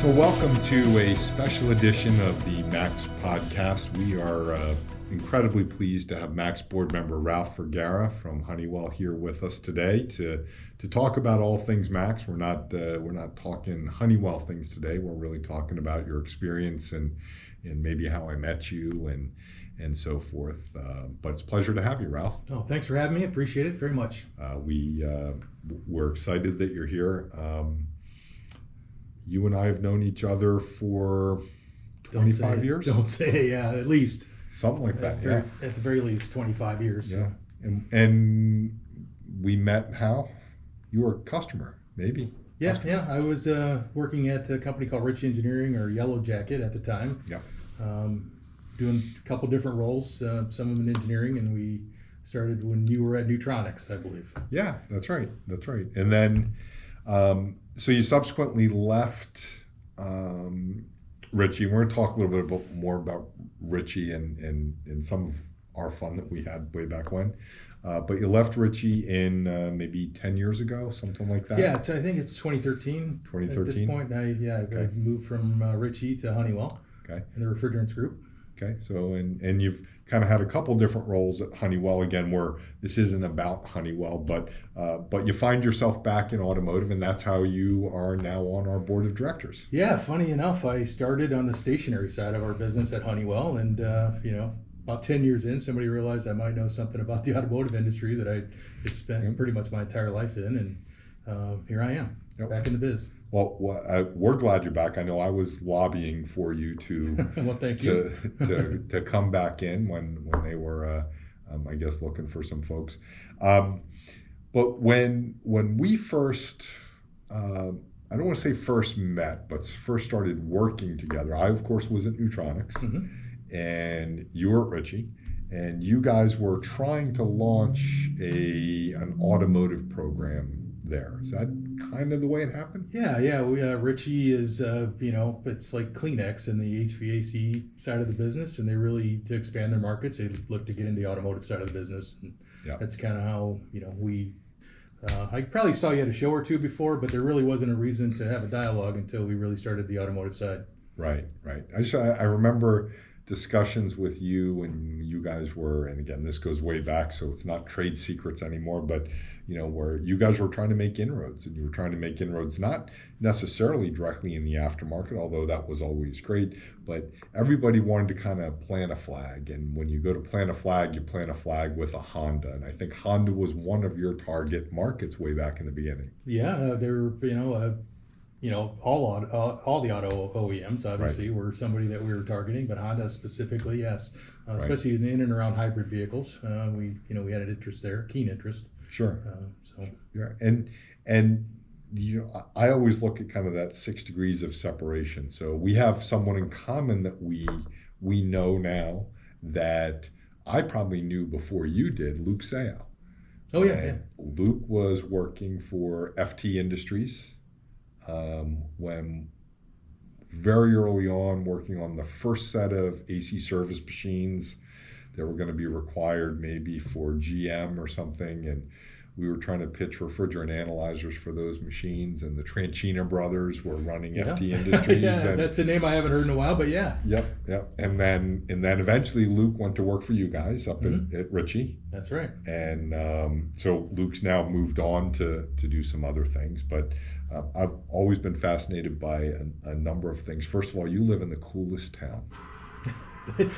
So welcome to a special edition of the MACS podcast. We are incredibly pleased to have MACS board member Ralph Vergara from Honeywell here with us today to talk about all things MACS. We're not talking Honeywell things today. We're really talking about your experience and maybe how I met you and so forth. But it's a pleasure to have you, Ralph. Oh, thanks for having me. Appreciate it very much. We're excited that you're here. You and I have known each other for 25 years? Don't say, yeah, at least. Something like that, At the very least, 25 years. Yeah. And we met how? You were a customer, maybe. Yeah. I was working at a company called Rich Engineering, or Yellow Jacket at the time. Yeah. Doing a couple different roles, some of them in engineering, and we started when you were at Neutronics, I believe. Yeah, that's right. And then, so you subsequently left Ritchie. We're going to talk a little bit more about Ritchie and some of our fun that we had way back when. But you left Ritchie in maybe 10 years ago, something like that? Yeah, I think it's 2013. 2013? At this point, I moved from Ritchie to Honeywell. Okay. In the refrigerants group. Okay, so and you've kind of had a couple different roles at Honeywell, again, where this isn't about Honeywell, but you find yourself back in automotive, and that's how you are now on our board of directors. Yeah, funny enough, I started on the stationary side of our business at Honeywell, and about 10 years in, somebody realized I might know something about the automotive industry that I had spent pretty much my entire life in, and here I am, back in the biz. Well, we're glad you're back. I know I was lobbying for you to well, thank you. to come back in when they were, I guess, looking for some folks. But when we first, I don't want to say first met, but first started working together, I, of course, was at Neutronics, Mm-hmm. and you were at Ritchie, and you guys were trying to launch an automotive program there. Is that kind of the way it happened? Yeah. Ritchie is, it's like Kleenex in the HVAC side of the business, and they really, to expand their markets, they look to get into the automotive side of the business. And that's kind of how, I probably saw you at a show or two before, but there really wasn't a reason to have a dialogue until we really started the automotive side. Right. I remember discussions with you, and you guys were, and again, this goes way back, so it's not trade secrets anymore, but where you guys were trying to make inroads, and you were trying to make inroads not necessarily directly in the aftermarket, although that was always great, but everybody wanted to kind of plant a flag. And when you go to plant a flag, you plant a flag with a Honda, and I think Honda was one of your target markets way back in the beginning. Yeah, they were, all the auto OEMs obviously were somebody that we were targeting, but Honda specifically, yes, especially in and around hybrid vehicles. We had an interest there, keen interest. Sure. Yeah, and I always look at kind of that 6 degrees of separation. So we have someone in common that we know now that I probably knew before you did, Luke Sayal. Oh yeah. Luke was working for FT Industries. When very early on, working on the first set of AC service machines that were going to be required maybe for GM or something, and we were trying to pitch refrigerant analyzers for those machines, and the Tranchina brothers were running FT Industries. Yeah, that's a name I haven't heard in a while, but yeah. Yep. And then eventually Luke went to work for you guys up at Ritchie. That's right. And so Luke's now moved on to do some other things, but I've always been fascinated by a number of things. First of all, you live in the coolest town.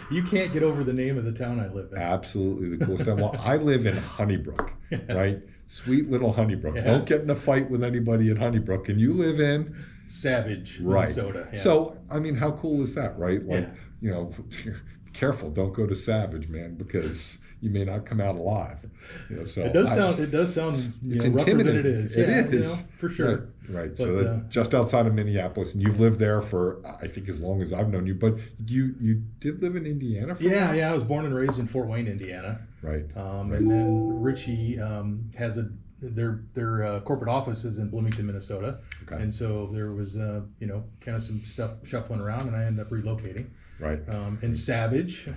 You can't get over the name of the town I live in. Absolutely the coolest town. Well, I live in Honeybrook, right? Sweet little Honeybrook. Yeah. Don't get in a fight with anybody at Honeybrook. And you live in? Savage, Minnesota. Yeah. So, I mean, how cool is that, right? Like, be careful. Don't go to Savage, man, because you may not come out alive. So it does sound it's rougher than it is. It is. For sure. Right. But, so just outside of Minneapolis, and you've lived there for, I think, as long as I've known you. But you did live in Indiana for a while? Yeah. I was born and raised in Fort Wayne, Indiana. Right. And then Ritchie has their corporate office is in Bloomington, Minnesota. Okay. And so there was kind of some stuff shuffling around, and I ended up relocating. Right. And Savage,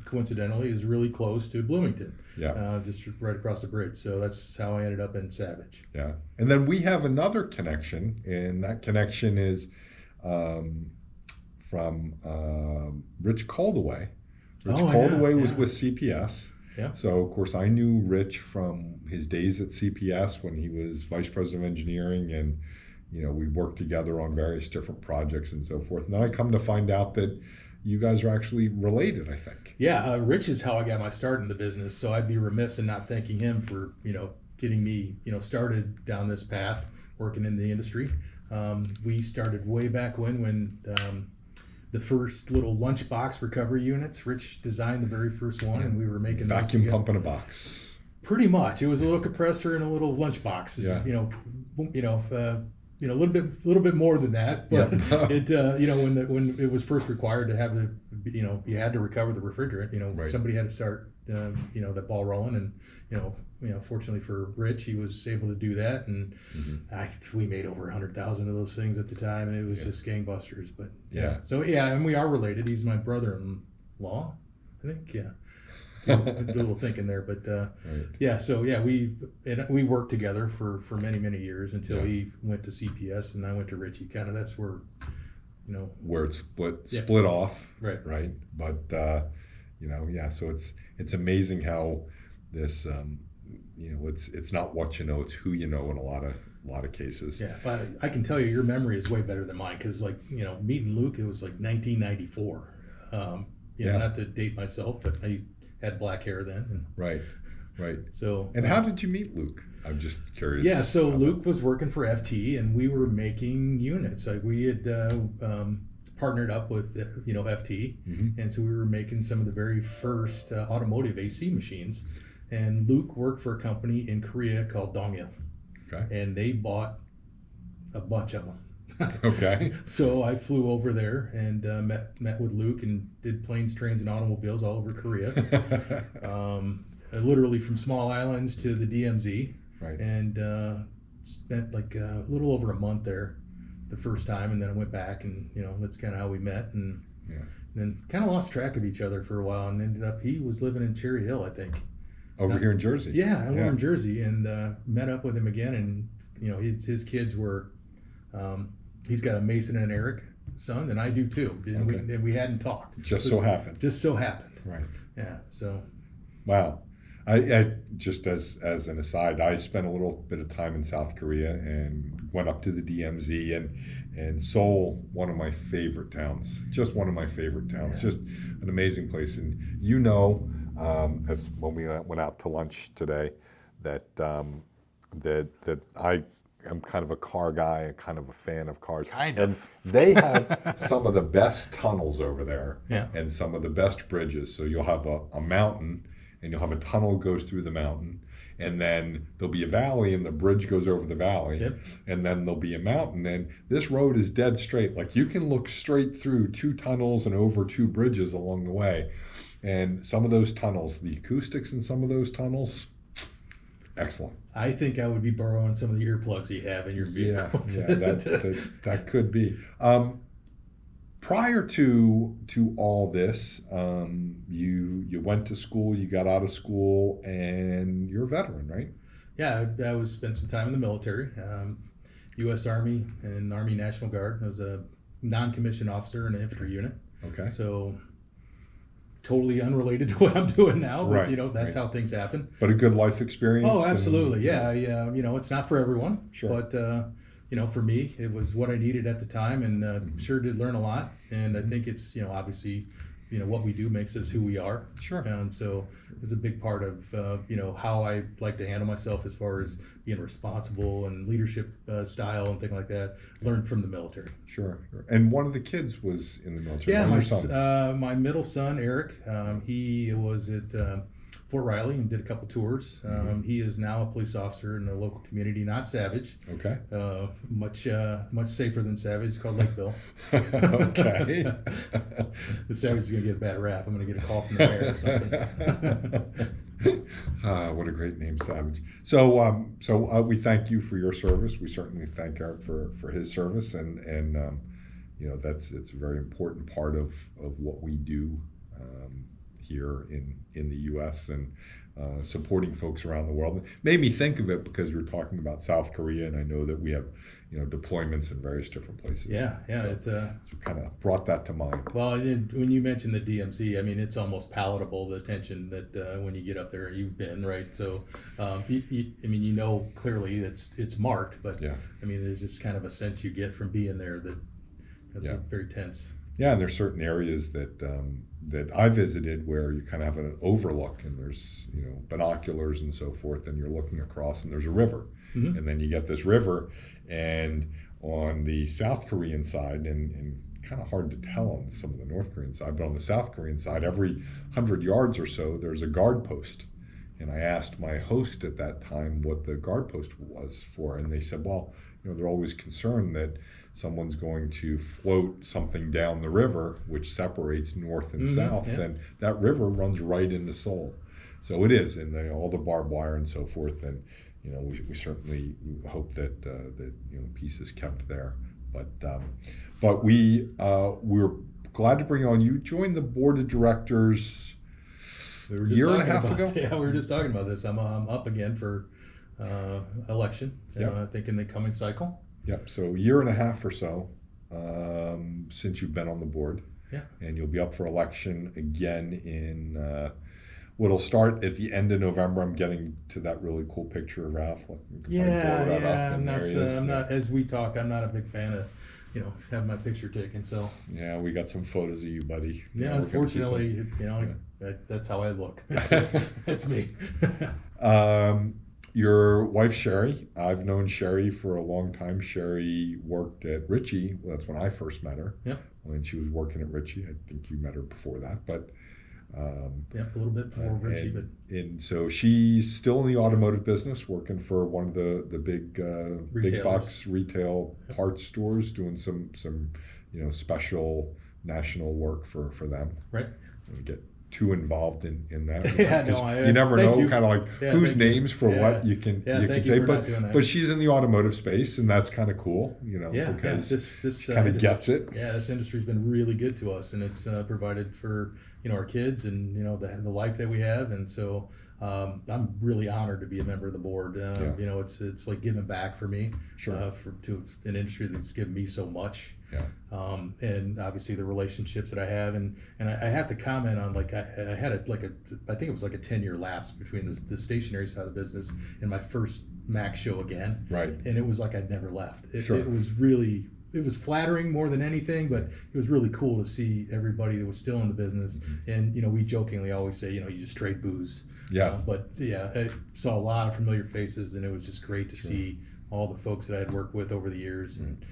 coincidentally, is really close to Bloomington. Yeah. Just right across the bridge. So that's how I ended up in Savage. Yeah. And then we have another connection, and that connection is from Rich Coldaway. Rich Oh, Coldaway yeah, was yeah. with CPS. Yeah. So, of course, I knew Rich from his days at CPS when he was vice president of engineering, and we worked together on various different projects and so forth. And then I come to find out that you guys are actually related, I think. Yeah, Rich is how I got my start in the business. So I'd be remiss in not thanking him for getting me started down this path, working in the industry. We started way back when the first little lunchbox recovery units. Rich designed the very first one, and we were making vacuum those pump in a box. Pretty much, it was a little compressor and a little lunchbox. Yeah. A little bit more than that, but Yep. it when it was first required to have you had to recover the refrigerant. Right. Somebody had to start the ball rolling, and fortunately for Rich, he was able to do that, and we made over 100,000 of those things at the time, and it was just gangbusters. But so and we are related. He's my brother-in-law, I think. Yeah. Do a little thinking there, but right. we worked together for many years until he went to CPS and I went to Ritchie. Kind of that's where where it split off, right. But so it's amazing how this it's not what you know, it's who you know in a lot of cases. Yeah, but I can tell you your memory is way better than mine, because meeting Luke, it was like 1994. Not to date myself, but I had black hair then. And right. So. And how did you meet Luke? I'm just curious. Yeah, so Luke was working for FT, and we were making units. Like we had partnered up with FT, and so we were making some of the very first automotive AC machines. And Luke worked for a company in Korea called Dongyil. Okay. And they bought a bunch of them. Okay. So I flew over there and met with Luke and did planes, trains, and automobiles all over Korea. Literally from small islands to the DMZ. Right. And spent like a little over a month there the first time, and then I went back, and that's kind of how we met, and then kind of lost track of each other for a while, and ended up he was living in Cherry Hill, I think. Over here in Jersey. Yeah, I live in Jersey, and met up with him again, and his kids were. He's got a Mason and Eric son, and I do too. And we hadn't talked. Just so happened. Right. Yeah. So. Wow. I just as an aside, I spent a little bit of time in South Korea and went up to the DMZ and Seoul, one of my favorite towns. Just one of my favorite towns. Just an amazing place. And as when we went out to lunch today, that I am kind of a car guy, kind of a fan of cars. And they have some of the best tunnels over there, and some of the best bridges. So you'll have a mountain, and you'll have a tunnel goes through the mountain, and then there'll be a valley, and the bridge goes over the valley, and then there'll be a mountain. And this road is dead straight. Like you can look straight through 2 tunnels and over 2 bridges along the way. And some of those tunnels, the acoustics in some of those tunnels, excellent. I think I would be borrowing some of the earplugs you have in your vehicle. Yeah, that could be. Prior to all this, you went to school, you got out of school, and you're a veteran, right? Yeah, I spent some time in the military, U.S. Army and Army National Guard. I was a non-commissioned officer in an infantry unit. Okay. So totally unrelated to what I'm doing now, but that's how things happen. But a good life experience. Oh, absolutely. Yeah. It's not for everyone. Sure. But for me, it was what I needed at the time, and sure did learn a lot. And I think it's obviously what we do makes us who we are. Sure. And so it was a big part of how I like to handle myself as far as being responsible and leadership style and things like that. Learned from the military. Sure. And one of the kids was in the military. Yeah, my middle son Eric, he was at Fort Riley and did a couple tours. He is now a police officer in the local community, not Savage. Okay. Much safer than Savage. It's called Lakeville. Okay. The Savage is going to get a bad rap. I'm going to get a call from the mayor or something. What a great name, Savage. So we thank you for your service. We certainly thank Eric for his service, and it's a very important part of what we do here in the U.S. and supporting folks around the world. It made me think of it because we were talking about South Korea, and I know that we have deployments in various different places. Yeah, yeah. So kind of brought that to mind. Well, when you mentioned the DMZ, I mean, it's almost palatable, the tension that when you get up there, you've been, right? So, I mean, clearly it's marked, but yeah. I mean, there's just kind of a sense you get from being there that's very tense. Yeah, and there's certain areas that I visited where you kind of have an overlook, and there's binoculars and so forth, and you're looking across, and there's a river, mm-hmm. and then you get this river, and on the South Korean side, and kind of hard to tell on some of the North Korean side, but on the South Korean side, every 100 yards or so, there's a guard post. And I asked my host at that time what the guard post was for, and they said, well, they're always concerned that someone's going to float something down the river, which separates north and mm-hmm, south, yeah. and that river runs right into Seoul. So it is, and all the barbed wire and so forth, and we certainly hope that peace is kept there. But we're glad to bring on you. Joined the board of directors a year and a half ago. Yeah, we were just talking about this. I'm up again for election. Yep. I think in the coming cycle. Yep. So a year and a half or so since you've been on the board. Yeah. And you'll be up for election again in what'll start at the end of November. I'm getting to that really cool picture of Ralph. Yeah. I'm not. As we talk, I'm not a big fan of having my picture taken. So. Yeah, we got some photos of you, buddy. Yeah. Unfortunately, that's how I look. That's me. Your wife, Sherry, I've known Sherry for a long time. Sherry worked at Ritchie. Well, that's when I first met her. Yeah. When she was working at Ritchie. I think you met her before that. But a little bit before Ritchie. And so she's still in the automotive business, working for one of the big box retail parts stores, doing some special national work for them. Right. We get too involved in that. You never know kind of like whose names for what you can say. But she's in the automotive space, and that's kind of cool, because this kind of gets it. Yeah, this industry's been really good to us, and it's provided for our kids and the life that we have, and so I'm really honored to be a member of the board. It's like giving back for me, sure. To an industry that's given me so much. Yeah. And obviously the relationships that I have, and I have to comment on I had I think it was like a 10-year lapse between the stationary side of the business and my first MACS show again. Right. And it was like I'd never left. It was flattering more than anything, but it was really cool to see everybody that was still in the business. Mm-hmm. And we jokingly always say, you just trade booze. Yeah. I saw a lot of familiar faces, and it was just great to see all the folks that I had worked with over the years. And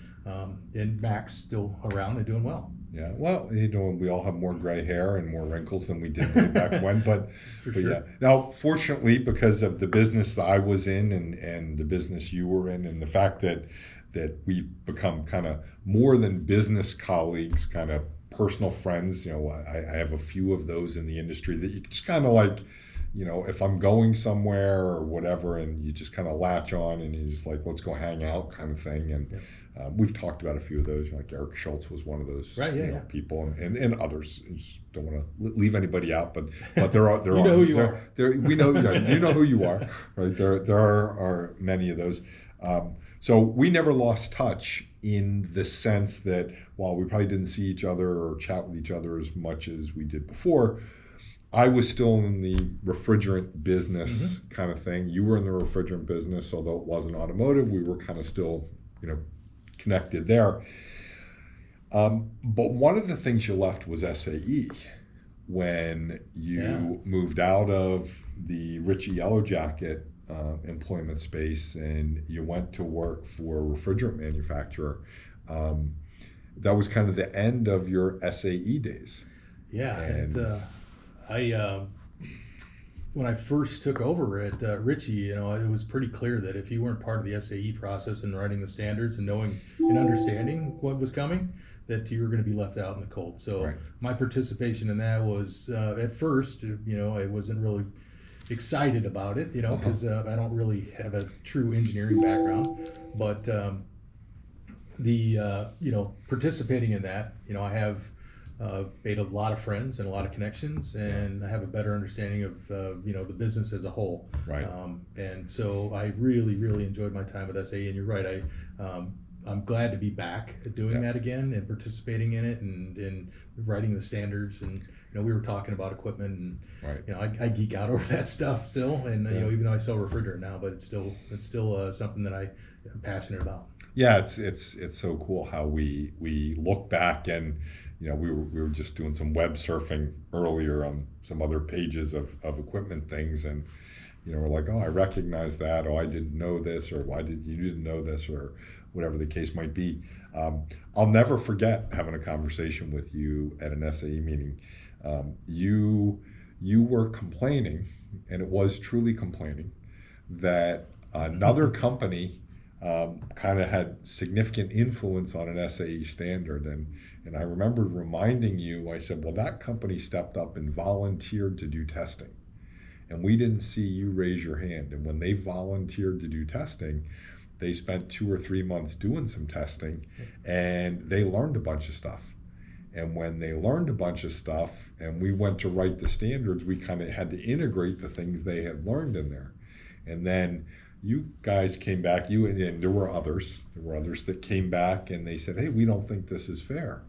MACS still around and doing well. Yeah, well, we all have more gray hair and more wrinkles than we did way back when, but sure. Yeah. Now, fortunately, because of the business that I was in and the business you were in, and the fact that we've become kind of more than business colleagues, kind of personal friends. I have a few of those in the industry that you just kind of like, if I'm going somewhere or whatever, and you just kind of latch on and you just like, let's go hang out kind of thing. And we've talked about a few of those, like Eric Schultz was one of those people, and others. I just don't want to leave anybody out, but there are you know who you are. We know you know who you are, right? There are many of those. So we never lost touch in the sense that while we probably didn't see each other or chat with each other as much as we did before, I was still in the refrigerant business kind of thing. You were in the refrigerant business, although it wasn't automotive. We were kind of still, connected there. But one of the things you left was SAE when you moved out of the Ritchie Yellow Jacket employment space and you went to work for a refrigerant manufacturer. That was kind of the end of your SAE days. Yeah, when I first took over at Ritchie, it was pretty clear that if you weren't part of the SAE process and writing the standards and knowing and understanding what was coming, that you were going to be left out in the cold. So my participation in that was at first, I wasn't really excited about it, because I don't really have a true engineering background, but participating in that, I have made a lot of friends and a lot of connections, and I have a better understanding of the business as a whole. Right. And so I really, really enjoyed my time with SAE. And you're right, I'm glad to be back doing that again and participating in it and writing the standards. And we were talking about equipment, and I geek out over that stuff still. And even though I sell refrigerant now, but it's still something that I'm passionate about. Yeah, it's so cool how we look back, and we were just doing some web surfing earlier on some other pages of equipment things, and we're like, oh, I recognize that, oh, I didn't know this, or why did you didn't know this, or whatever the case might be. I'll never forget having a conversation with you at an SAE meeting. You were complaining, and it was truly complaining, that another company kind of had significant influence on an SAE standard. And I remember reminding you, I said, well, that company stepped up and volunteered to do testing. And we didn't see you raise your hand. And when they volunteered to do testing, they spent 2 or 3 months doing some testing, and they learned a bunch of stuff. And when they learned a bunch of stuff and we went to write the standards, we kind of had to integrate the things they had learned in there. And then you guys came back, and there were others that came back, and they said, hey, we don't think this is fair.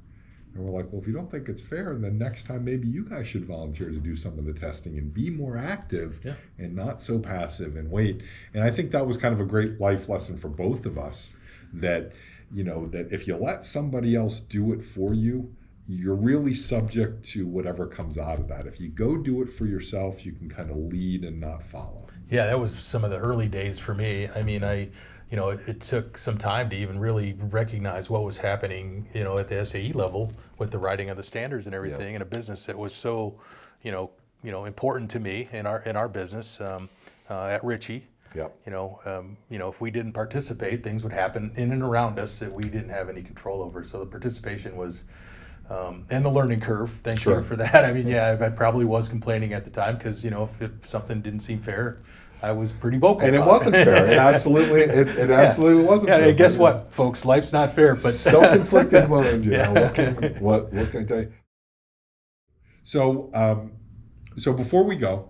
And we're like, well, if you don't think it's fair, then next time maybe you guys should volunteer to do some of the testing and be more active and not so passive and wait. And I think that was kind of a great life lesson for both of us, that that if you let somebody else do it for you, you're really subject to whatever comes out of that. If you go do it for yourself, you can kind of lead and not follow. Yeah, that was some of the early days for me. I mean, it took some time to even really recognize what was happening, at the SAE level with the writing of the standards and everything in a business that was so, important to me in our business at Ritchie. Yep. If we didn't participate, things would happen in and around us that we didn't have any control over. So the participation was, and the learning curve. Thank you for that. I mean, I probably was complaining at the time because if something didn't seem fair, I was pretty vocal. And it wasn't fair. It absolutely, absolutely wasn't fair. Yeah, and guess what, folks? Life's not fair, but self-inflicted wound. What can I tell you? So, before we go,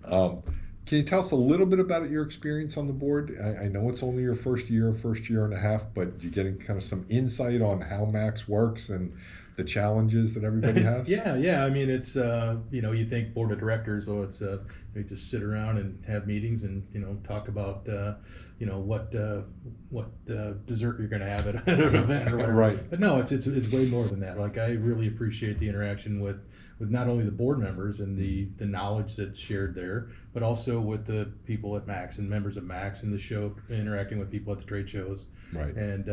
can you tell us a little bit about your experience on the board? I know it's only your first year and a half, but you're getting kind of some insight on how MACS works and the challenges that everybody has. Yeah. I mean, it's you think board of directors, it's you just sit around and have meetings and talk about what dessert you're going to have at an event or whatever. Right. But no, it's way more than that. Like, I really appreciate the interaction with not only the board members and the knowledge that's shared there, but also with the people at MACS and members of MACS and the show, interacting with people at the trade shows. Right. And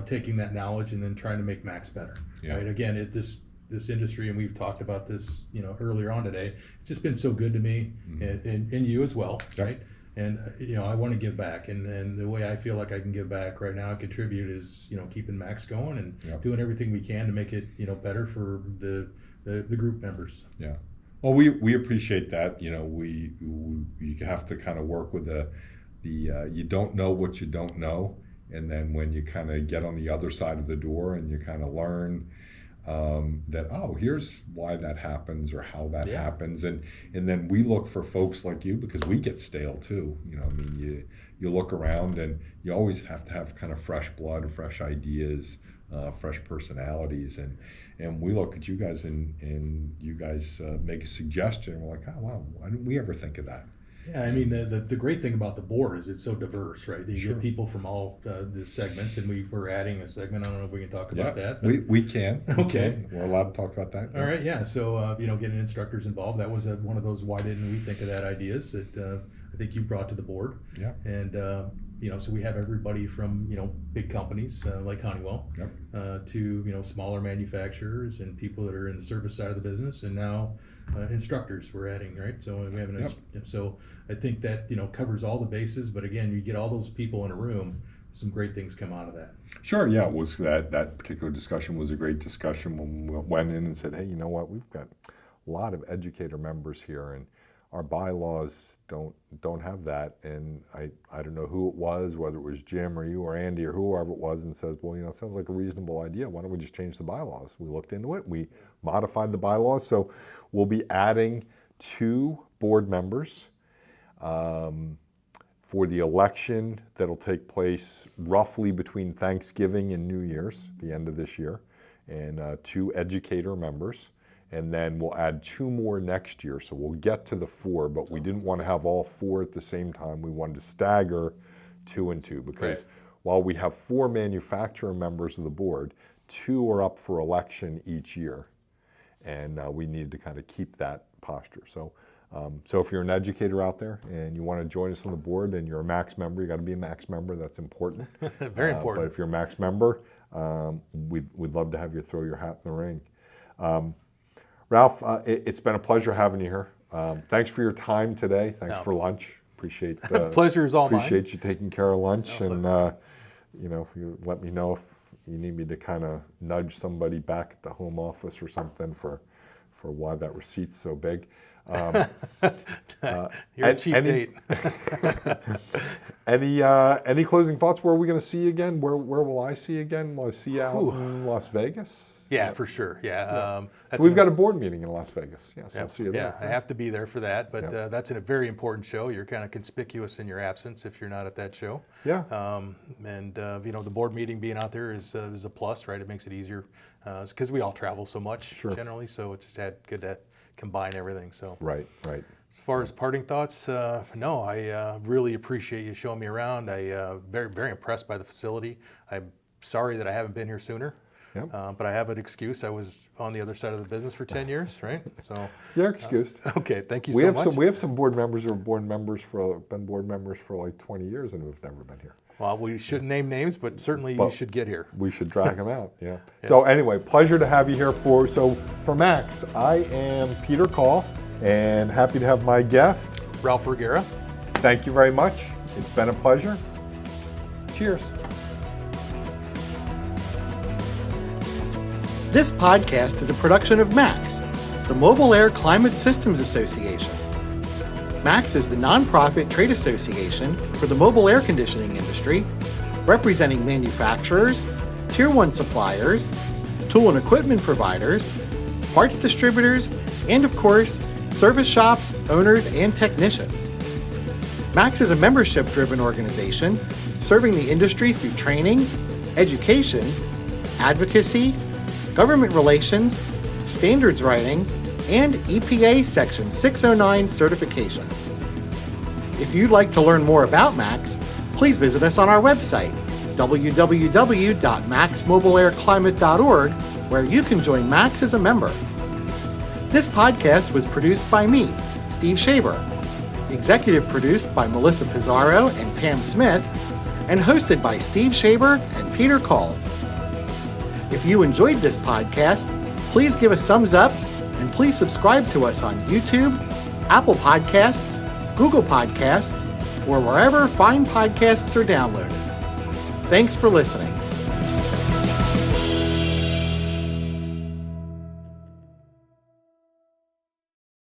taking that knowledge and then trying to make MACS better. Yeah. Right. Again, this industry, and we've talked about this earlier on today, it's just been so good to me, and you as well. Yep. Right. And I want to give back, and the way I feel like I can give back right now and contribute is keeping MACS going and doing everything we can to make it better for the group members. Yeah. Well, we appreciate that. We have to kind of work with the you don't know what you don't know, and then when you kind of get on the other side of the door and you kind of learn that, oh, here's why that happens or how that happens, and then we look for folks like you, because we get stale too. I mean, you look around and you always have to have kind of fresh blood, fresh ideas, fresh personalities, and we look at you guys and you guys make a suggestion and we're like, oh wow, why didn't we ever think of that? Yeah, I mean, the great thing about the board is it's so diverse, right? You get people from all the segments, and we're adding a segment. I don't know if we can talk about that. We can. Okay. We're allowed to talk about that. All right, yeah. So, getting instructors involved, that was one of those why didn't we think of that ideas that I think you brought to the board. Yeah. And, so we have everybody from, big companies like Honeywell to, smaller manufacturers and people that are in the service side of the business, and now instructors we're adding, right? So we have so I think that covers all the bases, but again, you get all those people in a room, some great things come out of that. Sure, yeah. It was that particular discussion was a great discussion when we went in and said, hey, you know what, we've got a lot of educator members here, and our bylaws don't have that. And I don't know who it was, whether it was Jim or you or Andy or whoever it was, and says, well, it sounds like a reasonable idea. Why don't we just change the bylaws? We looked into it. We modified the bylaws. So we'll be adding 2 board members for the election that'll take place roughly between Thanksgiving and New Year's, the end of this year, and 2 educator members. And then we'll add 2 more next year. So we'll get to the 4, but we didn't want to have all 4 at the same time. We wanted to stagger 2 and 2 because while we have 4 manufacturer members of the board, 2 are up for election each year. And we needed to kind of keep that posture. So if you're an educator out there and you want to join us on the board and you're a MACS member, you got to be a MACS member. That's important. Very important. But if you're a MACS member, we'd love to have you throw your hat in the ring. Ralph, it's been a pleasure having you here. Thanks for your time today. Thanks for lunch. Appreciate pleasure is all mine. Appreciate you taking care of lunch, and if you let me know if you need me to kind of nudge somebody back at the home office or something for why that receipt's so big. You're a cheap date. Any closing thoughts? Where are we going to see you again? Where will I see you again? Will I see you out in Las Vegas? Yeah, for sure. Yeah. We've got a board meeting in Las Vegas. So I'll see you there. Yeah, I have to be there for that, but that's a very important show. You're kind of conspicuous in your absence if you're not at that show. Yeah. The board meeting being out there is a plus, right? It makes it easier because we all travel so much generally, so it's good to combine everything. So right. As far as parting thoughts, no, I really appreciate you showing me around. I very, very impressed by the facility. I'm sorry that I haven't been here sooner. Yep. But I have an excuse. I was on the other side of the business for 10 years, right? So you're excused. Okay, thank you so much. We have some board members who have been board members for like 20 years and who've never been here. Well, we shouldn't name names, but certainly you should get here. We should drag them out. Yeah. So anyway, pleasure to have you here for MACS. I am Peter Coll, and happy to have my guest, Ralph Vergara. Thank you very much. It's been a pleasure. Cheers. This podcast is a production of MACS, the Mobile Air Climate Systems Association. MACS is the nonprofit trade association for the mobile air conditioning industry, representing manufacturers, Tier 1 suppliers, tool and equipment providers, parts distributors, and of course, service shops, owners, and technicians. MACS is a membership-driven organization serving the industry through training, education, advocacy, government relations, standards writing, and EPA Section 609 certification. If you'd like to learn more about MACS, please visit us on our website, www.maxmobileairclimate.org, where you can join MACS as a member. This podcast was produced by me, Steve Shaber, executive produced by Melissa Pizarro and Pam Smith, and hosted by Steve Shaber and Peter Coll. If you enjoyed this podcast, please give a thumbs up and please subscribe to us on YouTube, Apple Podcasts, Google Podcasts, or wherever fine podcasts are downloaded. Thanks for listening.